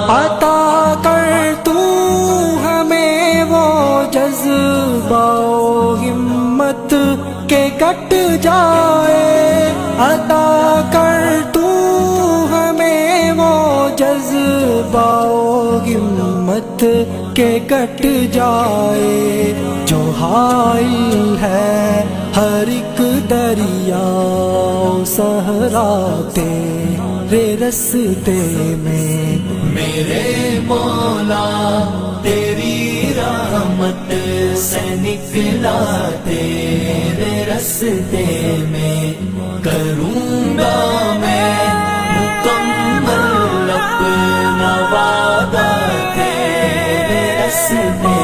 عطا کر تو ہمیں وہ جذبہ و ہمت کہ کٹ جائے، عطا کر تو ہمیں وہ جذبہ و ہمت کہ کٹ جائے، جو حائل ہے ہر ایک دریا و صحرا تیرے رستے میں، میرے مولا تیری رحمت سے نکلا تیرے رستے میں، کروں گا میں مکمل اپنا وعدہ تیرے رستے